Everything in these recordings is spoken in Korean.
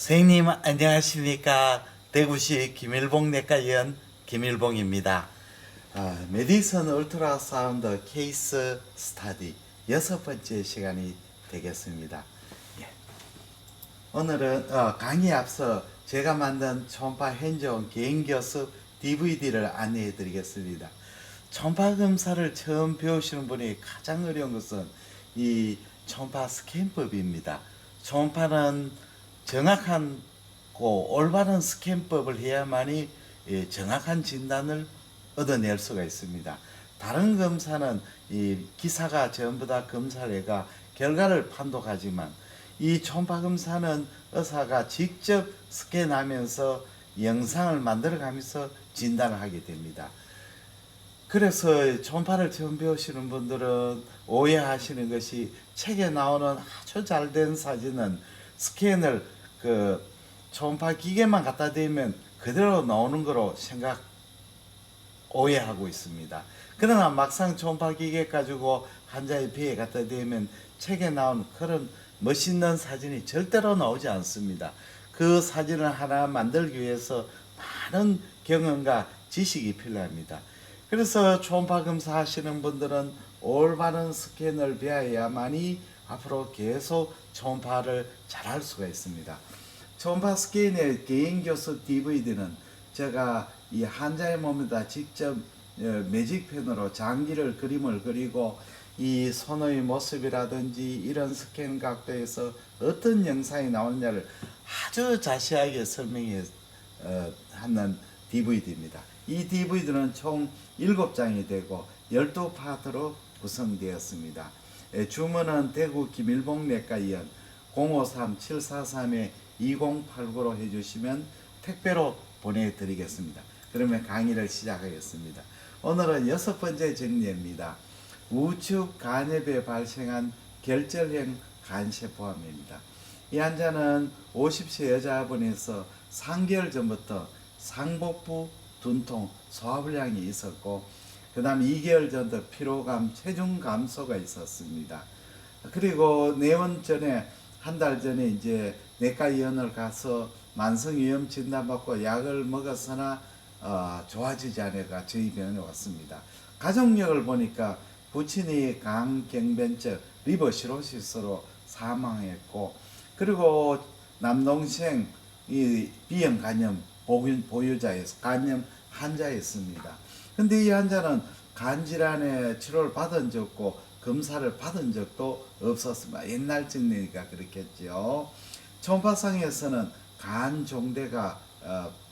선생님 안녕하십니까. 대구시 김일봉내과의원 김일봉입니다. 메디슨 울트라사운드 케이스 스타디 6번째 시간이 되겠습니다. 예. 오늘은 강의 앞서 제가 만든 초음파 핸즈온 개인교습 DVD를 안내해 드리겠습니다. 초음파 검사를 처음 배우시는 분이 가장 어려운 것은 이 초음파 스캔법입니다. 초음파는 정확한 올바른 스캔법을 해야만이 정확한 진단을 얻어낼 수가 있습니다. 다른 검사는 이 기사가 전부 다 검사를 해가 결과를 판독하지만 이 초음파 검사는 의사가 직접 스캔하면서 영상을 만들어가면서 진단을 하게 됩니다. 그래서 초음파를 처음 배우시는 분들은 오해하시는 것이 책에 나오는 아주 잘된 사진은 스캔을 초음파 기계만 갖다 대면 그대로 나오는 거로 오해하고 있습니다. 그러나 막상 초음파 기계 가지고 환자의 피에 갖다 대면 책에 나온 그런 멋있는 사진이 절대로 나오지 않습니다. 그 사진을 하나 만들기 위해서 많은 경험과 지식이 필요합니다. 그래서 초음파 검사 하시는 분들은 올바른 스캔을 배워야만이 앞으로 계속 초음파를 잘할 수가 있습니다. 초음파 스캔의 개인교습 DVD는 제가 이 환자의 몸에다 직접 매직펜으로 장기를 그림을 그리고 이 손의 모습이라든지 이런 스캔 각도에서 어떤 영상이 나오느냐를 아주 자세하게 설명해 하는 DVD입니다. 이 DVD는 총 7장이 되고 12파트로 구성되었습니다. 주문은 대구 김일봉내과의원 053-743-2089로 해주시면 택배로 보내드리겠습니다. 그러면 강의를 시작하겠습니다. 오늘은 6번째 정리입니다. 우측 간엽에 발생한 결절형 간세포암입니다. 이 환자는 50세 여자분에서 3개월 전부터 상복부, 둔통, 소화불량이 있었고 그 다음 2개월 전부터 피로감, 체중 감소가 있었습니다. 그리고 내원 전에 한 달 전에 이제 내과의원을 가서 만성위염 진단받고 약을 먹었으나 좋아지지 않아가 저희 병원에 왔습니다. 가족력을 보니까 부친이 강경변증 리버시로시스로 사망했고 그리고 남동생 이 B형 간염 보유자에서 간염 환자였습니다. 근데 이 환자는 간질환의 치료를 받은 적 없고 검사를 받은 적도 없었습니다. 옛날 증례니까 그렇겠죠. 초음파상에서는 간 종대가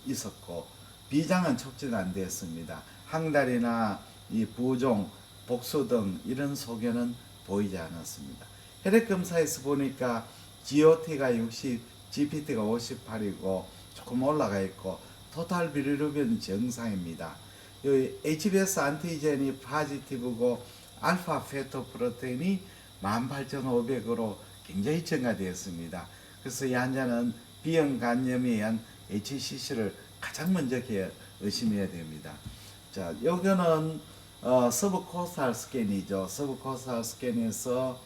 있었고 비장은 촉진 안 되었습니다. 항다리나 이 부종, 복수 등 이런 소견은 보이지 않았습니다. 혈액 검사에서 보니까 GOT가 60, GPT가 58이고 조금 올라가 있고 토탈 비리루빈 정상입니다. HBS 안티젠이 파지티브고 알파 페토 프로테인이 18,500으로 굉장히 증가되었습니다. 그래서 이 환자는 B형 간염에 의한 HCC를 가장 먼저 의심해야 됩니다. 자, 여기는 서브코스탈 스캔이죠. 서브코스탈 스캔에서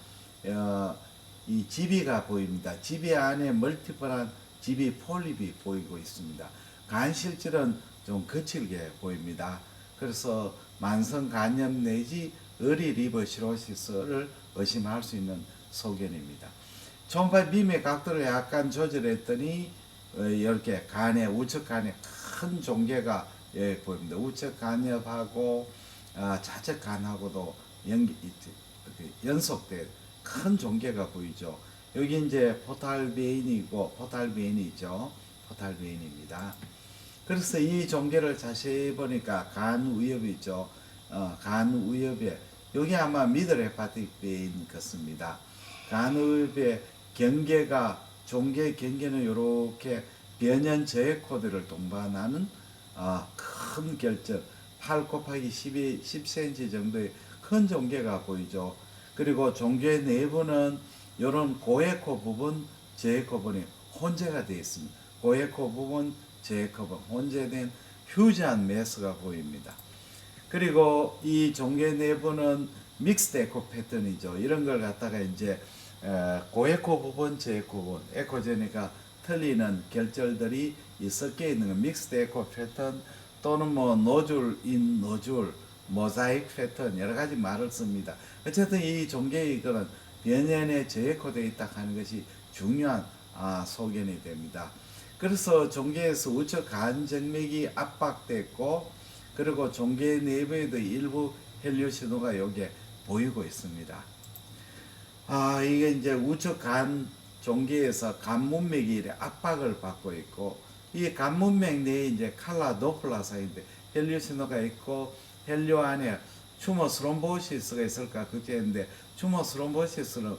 이 지비가 보입니다. 지비 안에 멀티플한 지비 폴립이 보이고 있습니다. 간실질은 좀 거칠게 보입니다. 그래서 만성 간염 내지 어리 리버시로시스를 의심할 수 있는 소견입니다. 초음파 빔의 각도를 약간 조절했더니 이렇게 간에 우측 간에 큰 종괴가 보입니다. 우측 간엽하고 좌측 간하고도 연속된 큰 종괴가 보이죠. 여기 이제 포탈베인이고 포탈베인이죠. 포탈베인입니다. 그래서 이 종괴를 자세히 보니까 간 위협이죠. 간 위협에 여기 아마 미들 헤파틱 베인 같습니다. 간 위협의 경계가 종괴 경계는 이렇게 변연 저해 코드를 동반하는 큰 결절 8 곱하기 10cm 정도의 큰 종괴가 보이죠. 그리고 종괴 내부는 이런 고에코 부분, 저에코 부분이 혼재가 되어 있습니다. 고에코 부분, 저에코 부분 혼재된 휴지한 메스가 보입니다. 그리고 이 종괴 내부는 믹스드 에코 패턴이죠. 이런 걸 갖다가 이제 고에코 부분, 저에코 부분, 에코제니까 틀리는 결절들이 섞여 있는 거, 믹스드 에코 패턴 또는 뭐 노즐 인 노즐, 모자이크 패턴 여러 가지 말을 씁니다. 어쨌든 이 종계의 그런 변연에 저해코되어 있다 하는 것이 중요한 소견이 됩니다. 그래서 종계에서 우측 간정맥이 압박됐고 그리고 종계 내부에도 일부 혈류 신호가 여기에 보이고 있습니다. 이게 이제 우측 간 종계에서 간문맥이 압박을 받고 있고 이 간문맥 내에 이제 칼라 도플라 사이인데 혈류 신호가 있고 혈류 안에 추모 스롬보시스가 있을까 걱정했는데 추모 스롬보시스는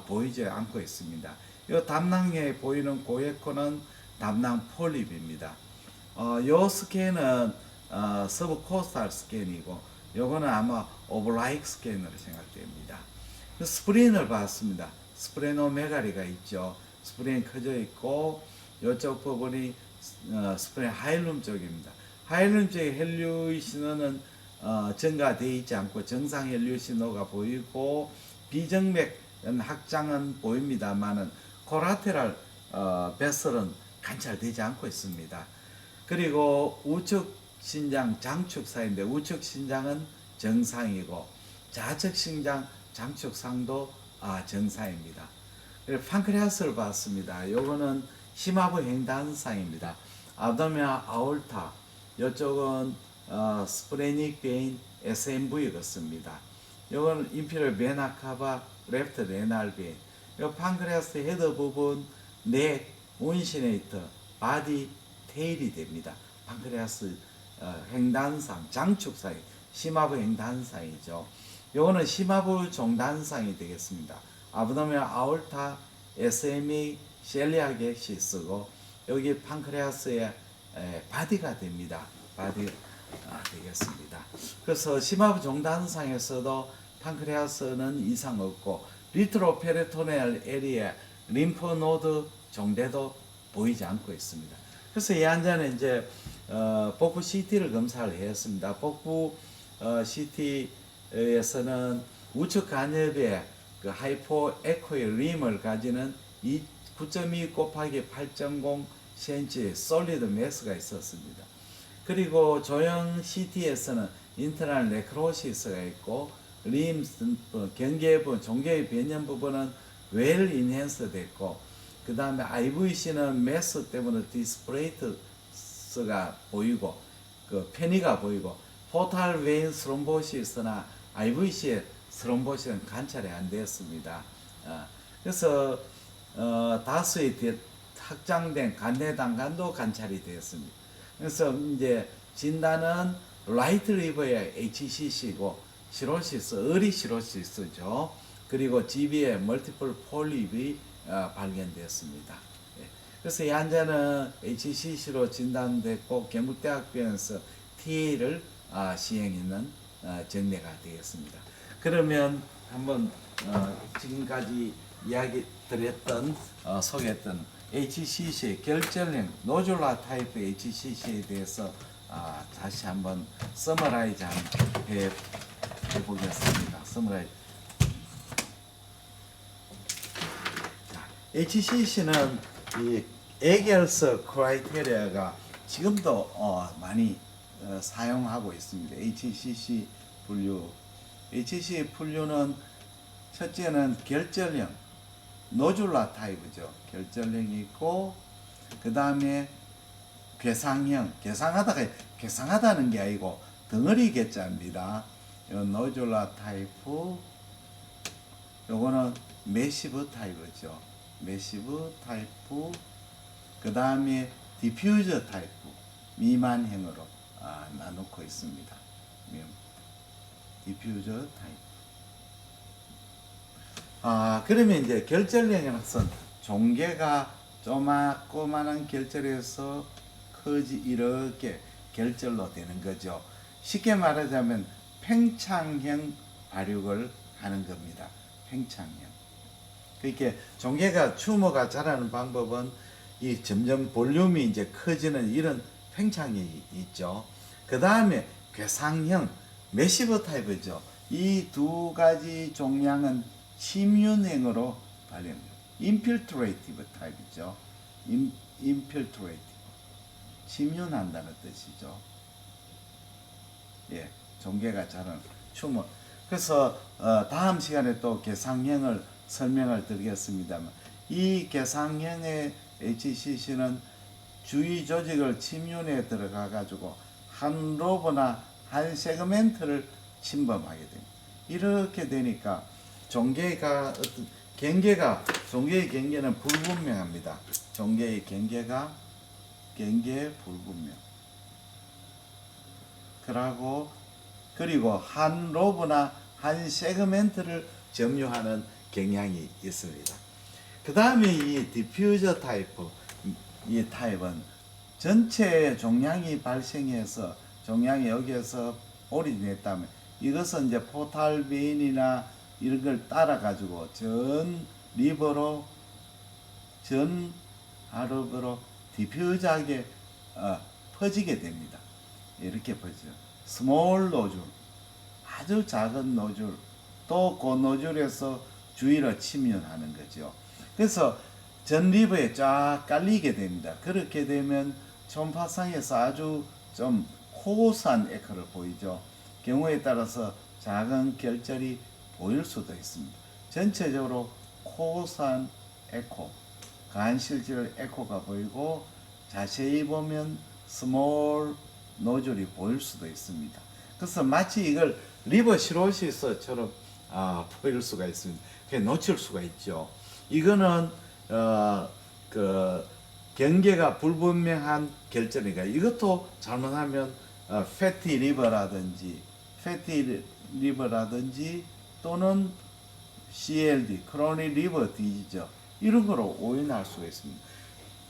보이지 않고 있습니다. 이 담낭에 보이는 고액코는 담낭 폴립입니다. 요 스캔은 서브코스탈 스캔이고 요거는 아마 오블라이크 스캔으로 생각됩니다. 스프린을 봤습니다. 스프레노메가리가 있죠. 스프린 커져 있고 이쪽 부분이 스프린 하일룸 쪽입니다. 하일룸 쪽의 혈류 신호는 증가되어 있지 않고 정상 혈류 신호가 보이고 비정맥 확장은 보입니다만은 코라테랄 베슬은 관찰되지 않고 있습니다. 그리고 우측 신장 장축 사이인데 우측 신장은 정상이고 좌측 신장 장축상도 정상입니다. 판크레아스를 봤습니다. 요거는 심화부 횡단상입니다. abdominal aorta 이쪽은 스프레닉 베인 SMV 같습니다. 요거는 인피리어 베나 카바 레프트 레날 베인. 요 판크레아스 헤더 부분 넥 운시네이터 바디 테일이 됩니다. 판크레아스 횡단상 장축 사이 심화부 횡단상이죠. 요거는 심화부 종단상이 되겠습니다. abdominal aorta SME 셀리악 엑시스고 여기 판크레아스의 바디가 됩니다. 바디 되겠습니다. 그래서 심화부 종단상에서도 판크레아스는 이상 없고 리트로페리토네알 에리아 림프노드 종대도 보이지 않고 있습니다. 그래서 이 환자는 이제 복부 CT를 검사를 했습니다. 복부 CT에서는 우측 간엽에 그 하이포 에코의 림을 가지는 9.2 곱하기 8.0 cm 솔리드 매스가 있었습니다. 그리고 조형 CT에서는 인터널 네크로시스가 있고 림 경계부 종계의 변형 부분은 웰 인핸스 됐고 그 다음에 IVC는 매스 때문에 디스플레이트스가 보이고 그 페니가 보이고 포탈 베인 스롬보시스나 IVC의 스롬보시는 관찰이 안 되었습니다. 그래서 다수의 확장된 간내당간도 관찰이 되었습니다. 그래서 이제 진단은 라이트 리버의 HCC고 시로시스, 어리 시로시스죠. 그리고 GB의 멀티플 폴립이 발견되었습니다. 그래서 이 환자는 HCC로 진단됐고 경북대학병원에서 TA를 시행했는 정례가 되었습니다. 그러면 한번 지금까지 이야기 드렸던 소개했던 HCC 결절형 노졸라 타입 HCC에 대해서 다시 한번 서머라이즈 해보겠습니다. 서머라이즈. HCC는 이 에겔스 크라이테리아가 지금도 많이 사용하고 있습니다. HCC 분류. HCC 분류는 첫째는 결절형 노졸라 타입이죠. 결절형이 있고 그 다음에 괴상형, 괴상하다는 게 아니고 덩어리 괴자입니다. 노졸라 타입, 요거는 매시브 타입이죠. 매시브 타입, 그 다음에 디퓨저 타입, 미만형으로 나누고 있습니다. 디퓨저 타입. 그러면 이제 결절형의 학선, 종괴가 조그만한 결절에서 이렇게 결절로 되는 거죠. 쉽게 말하자면 팽창형 발육을 하는 겁니다. 팽창형. 그렇게 종괴가 튜머가 자라는 방법은 이 점점 볼륨이 이제 커지는 이런 팽창이 있죠. 그 다음에 괴상형, 매시브 타입이죠. 이 두 가지 종양은 침윤행으로 발현돼요. 인필트레이티브 타입이죠. infiltrate, 침윤한다는 뜻이죠. 예, 종괴가 자는 춤을. 그래서 다음 시간에 또 개상형을 설명을 드리겠습니다만, 이 개상형의 HCC는 주위 조직을 침윤에 들어가 가지고 한 로브나 한 세그멘트를 침범하게 됩니다. 이렇게 되니까 종괴가 어떤 종괴의 경계는 불분명합니다. 종괴의 경계 불분명. 그리고 한 로브나 한 세그멘트를 점유하는 경향이 있습니다. 그 다음에 이 디퓨저 타입, 이 타입은 전체 종양이 발생해서 종양이 여기에서 오리진했다면 이것은 이제 포탈 베인이나 이런 걸 따라 가지고 전 리버로 전 하르브로 디퓨저하게 퍼지게 됩니다. 이렇게 퍼지죠. 스몰 노즐, 아주 작은 노즐, 또 그 노즐에서 주위를 침윤하는 거죠. 그래서 전 리버에 쫙 깔리게 됩니다. 그렇게 되면 초음파상에서 아주 좀 호소한 에코를 보이죠. 경우에 따라서 작은 결절이 보일 수도 있습니다. 전체적으로 호소한 에코, 간실질 에코가 보이고 자세히 보면 스몰 노즐이 보일 수도 있습니다. 그래서 마치 이걸 리버 시로시스처럼 보일 수가 있습니다. 그게 놓칠 수가 있죠. 이거는 그 경계가 불분명한 결절이니까 이것도 잘못하면 패티 리버라든지 또는 CLD 크로닉 리버 디지즈 이런 거로 오인할 수가 있습니다.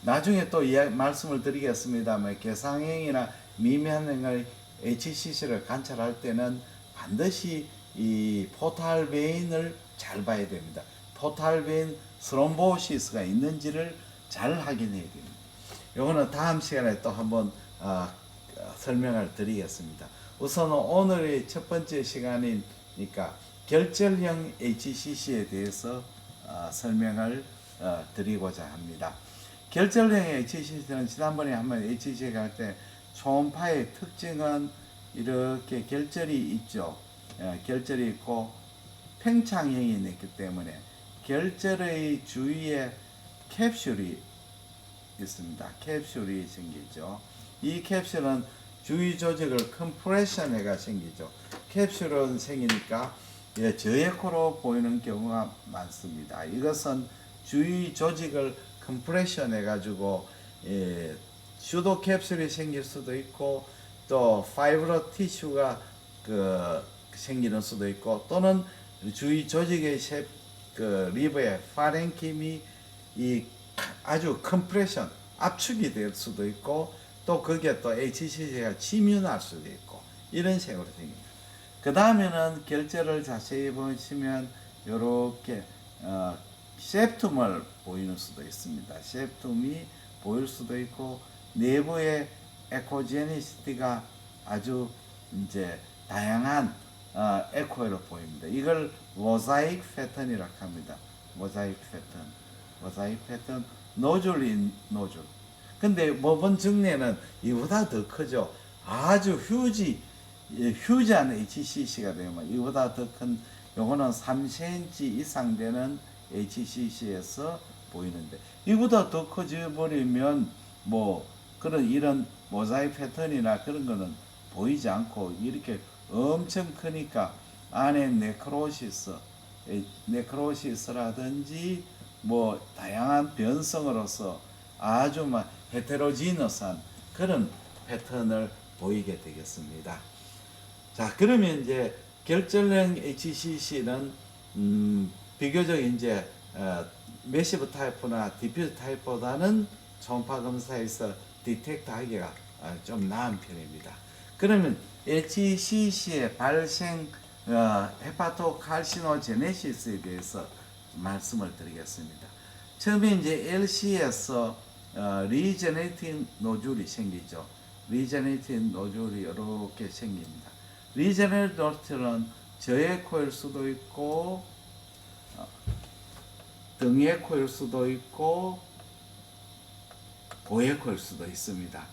나중에 또 말씀을 드리겠습니다만 개상행이나 미미한 행의 HCC를 관찰할 때는 반드시 이 포탈 베인을 잘 봐야 됩니다. 포탈 베인 스롬보시스가 있는지를 잘 확인해야 됩니다. 요거는 다음 시간에 또 한번 설명을 드리겠습니다. 우선 오늘의 첫 번째 시간이니까 결절형 HCC에 대해서 설명을 드리고자 합니다. 결절형 HCC는 지난번에 한번 HCC 갈 때 초음파의 특징은 이렇게 결절이 있죠. 결절이 있고 팽창형이 있기 때문에 결절의 주위에 캡슐이 있습니다. 캡슐이 생기죠. 이 캡슐은 주위 조직을 컴프레션 해가 생기죠. 캡슐은 생기니까 저에코로 보이는 경우가 많습니다. 이것은 주위 조직을 컴프레션 해가지고 슈도 캡슐이 생길 수도 있고 또 파이브로 티슈가 생기는 수도 있고 또는 주위 조직의 리버의 파렌킴이 아주 컴프레션 압축이 될 수도 있고 또 그게 또 HCC가 침윤할 수도 있고 이런 식으로 생깁니다. 그 다음에는 결절을 자세히 보시면 이렇게 septum을 보이는 수도 있습니다. septum이 보일 수도 있고 내부의 에코제니시티가 아주 이제 다양한 에코로 보입니다. 이걸 모자이크 패턴이라고 합니다. 모자이크 패턴, 노즐인 노즐. 근데 모번 증례는 이보다 더 크죠. 아주 휴지한 HCC가 되면 이보다 더 큰 요거는 3cm 이상 되는 HCC에서 보이는데 이보다 더 커져 버리면 이런 모자이크 패턴이나 그런 거는 보이지 않고 이렇게 엄청 크니까 안에 네크로시스라든지 다양한 변성으로서 아주 헤테로지너스한 그런 패턴을 보이게 되겠습니다. 자, 그러면 이제 결절형 HCC는 비교적 이제 매시브 타입이나 디퓨즈 타입보다는 초음파 검사에서 디텍트 하기가 좀 나은 편입니다. 그러면 HCC의 발생 헤파토칼시노제네시스에 대해서 말씀을 드리겠습니다. 처음에 이제 LC에서 리제네이팅 노즐이 생기죠. 리제네이팅 노즐이 이렇게 생깁니다. 리제네이팅 노즐은 저에코일 수도 있고 등에코일 수도 있고 고에코일 수도 있습니다.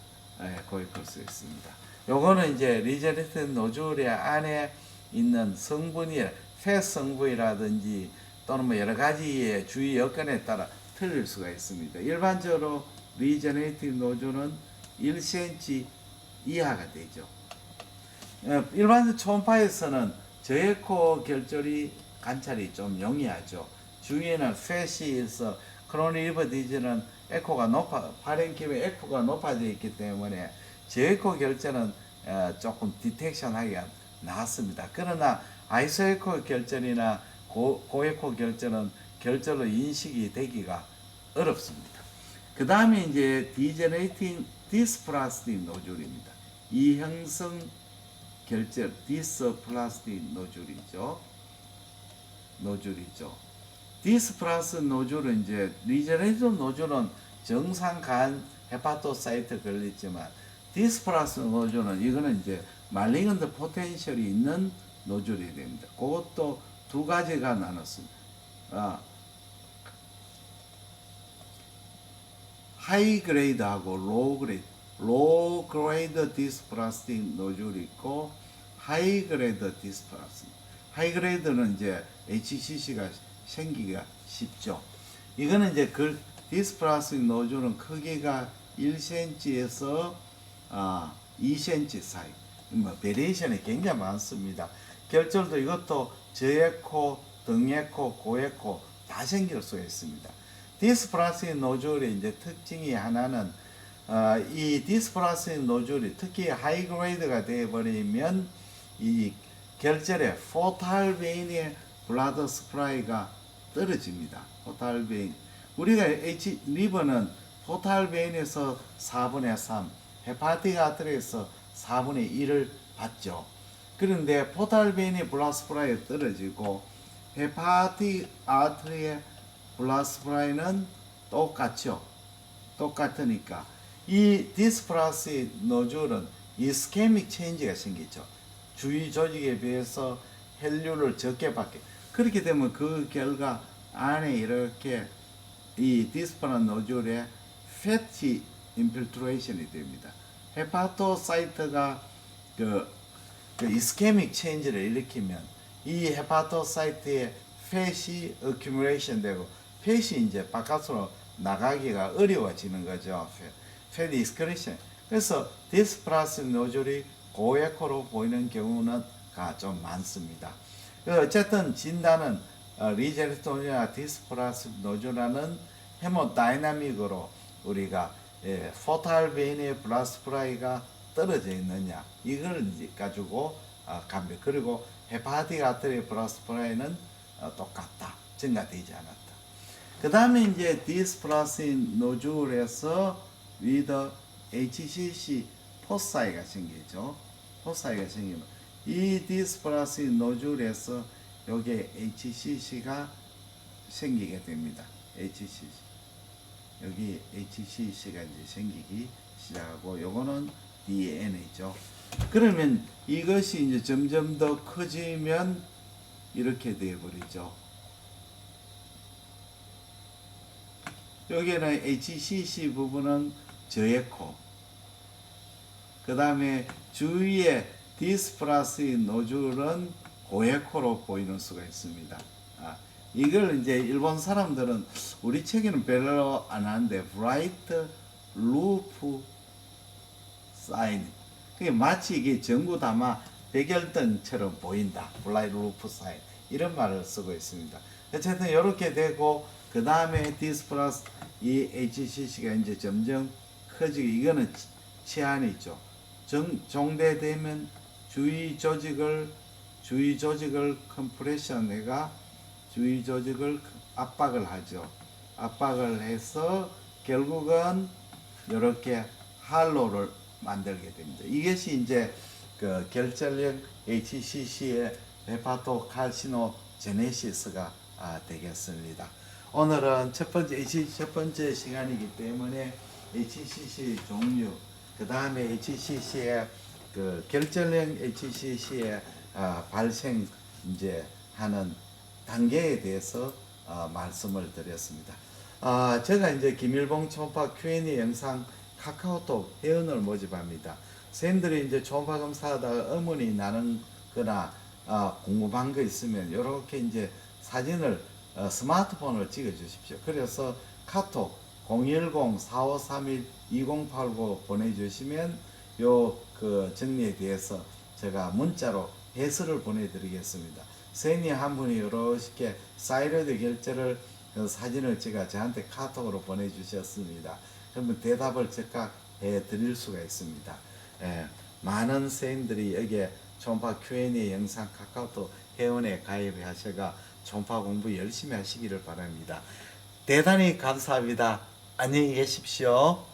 고에코일 수 있습니다. 요거는 이제 리제네티브 노즐의 안에 있는 성분이 폐 성분이라든지 또는 뭐 여러 가지의 주의 여건에 따라 틀릴 수가 있습니다. 일반적으로 리제네티브 노즐은 1cm 이하가 되죠. 일반 초음파에서는 저에코 결절이 관찰이 좀 용이하죠. 주위에는 팻이 있어 크로닉 리버 디지는 에코가 발행기의 에코가 높아져 있기 때문에 저에코 결절은 조금 디텍션하기가 낫습니다. 그러나 아이소에코 결절이나 고에코 결절은 결절로 인식이 되기가 어렵습니다. 그 다음에 이제 디제네이팅 디스플라스틱 노즐입니다. 이형성 결절 디스플라스틱 노즐이죠. 디스플라스 노즐은 이제 리제네이티브 노즐은 정상 간 헤파토사이트 걸렸지만 디스플라스 노즐은 이거는 이제 말링언트 포텐셜이 있는 노즐이 됩니다. 그것도 두 가지가 나눴습니다. 하이 그레이드하고 로우 그레이드. 로우 그레이드 디스플라스틱 노즐이 있고 하이 그레이드 디스플라스틱. 하이 그레이드는 이제 HCC가 생기기가 쉽죠. 이거는 이제 그 디스플라스틱 노즐은 크기가 1cm에서 2cm 사이. 뭐 베리에이션이 굉장히 많습니다. 결절도 이것도 저에코, 등에코, 고에코 다 생길 수 있습니다. 디스플라스틱 노즐의 이제 특징이 하나는 이 디스플라스틱 노즐이 특히 하이 그레이드가 되어버리면 이 결절에 포탈 베인의 블라드 스프라이가 떨어집니다. 포탈 베인. 우리가 리버는 포탈 베인에서 4분의 3, 헤파틱 아트리에서 4분의 1을 받죠. 그런데 포탈 베인의 블라드 스프라이가 떨어지고 헤파틱 아트리의 블라드 스프라이는 똑같죠. 똑같으니까 이 디스플라스틱 노즐은 이스케믹 체인지가 생기죠. 주위 조직에 비해서 혈류를 적게 받게. 그렇게 되면 그 결과 안에 이렇게 이 디스플라스 노즐에 패티 인필트레이션이 됩니다. 헤파토사이트가 그 이스케믹 체인지를 일으키면 이 헤파토사이트에 팻이 어큐뮬레이션 되고 팻이 이제 바깥으로 나가기가 어려워지는 거죠. 팻 익스크리션. 그래서 디스플라스 노즐이 고에코로 보이는 경우는 좀 많습니다. 어쨌든 진단은 리제네토니아 디스플라스 노즐라는 헤모다이나믹으로 우리가 포탈 베인의 블라스프라이가 떨어져 있느냐 이걸 가지고 감별. 그리고 헤파틱 아트리 블라스프라이는 똑같다. 증가되지 않았다. 그 다음에 이제 디스플라스 노즐에서 위더 HCC 포사이가 생기죠. 포사이가 생기면 이 디스플라스 노즐에서 여기에 HCC가 생기게 됩니다. HCC. 여기 HCC가 이제 생기기 시작하고 요거는 DNA죠. 그러면 이것이 이제 점점 더 커지면 이렇게 되어버리죠. 여기는 HCC 부분은 저에코. 그 다음에 주위에 디스플라스 노즐은 고에코로 보이는 수가 있습니다. 이걸 이제 일본 사람들은 우리 책에는 별로 안 하는데 브라이트 루프 사인. 그게 마치 이게 전구 담아 백열등처럼 보인다. 브라이트 루프 사인. 이런 말을 쓰고 있습니다. 어쨌든 이렇게 되고 그 다음에 디스플라스 이 HCC가 이제 점점 커지고 이거는 치안이 있죠. 종대되면 주위 조직을 컴프레션 해가 주위 조직을 압박을 하죠. 압박을 해서 결국은 이렇게 할로를 만들게 됩니다. 이것이 이제 그 결절력 HCC의 헤파토칼시노제네시스가 되겠습니다. 오늘은 첫 번째 시간이기 때문에 HCC 종류, 그 다음에 HCC의 그 결절형 HCC의 발생 이제 하는 단계에 대해서 말씀을 드렸습니다. 제가 이제 김일봉 초음파 Q&A 영상 카카오톡 회원을 모집합니다. 선생님들이 이제 초음파 검사하다가 의문이 나는 거나 궁금한 거 있으면 이렇게 이제 사진을 스마트폰으로 찍어 주십시오. 그래서 카톡 010-4531-2089 보내주시면 요 그 정리에 대해서 제가 문자로 해설을 보내드리겠습니다. 선생님 한 분이 이렇게 사이로이드 결제를 사진을 찍어 저한테 카톡으로 보내주셨습니다. 그러면 대답을 즉각 해드릴 수가 있습니다. 예, 많은 선생님들이 여기에 초음파 Q&A 영상 카카오톡 회원에 가입하셔가 초음파 공부 열심히 하시기를 바랍니다. 대단히 감사합니다. 안녕히 계십시오.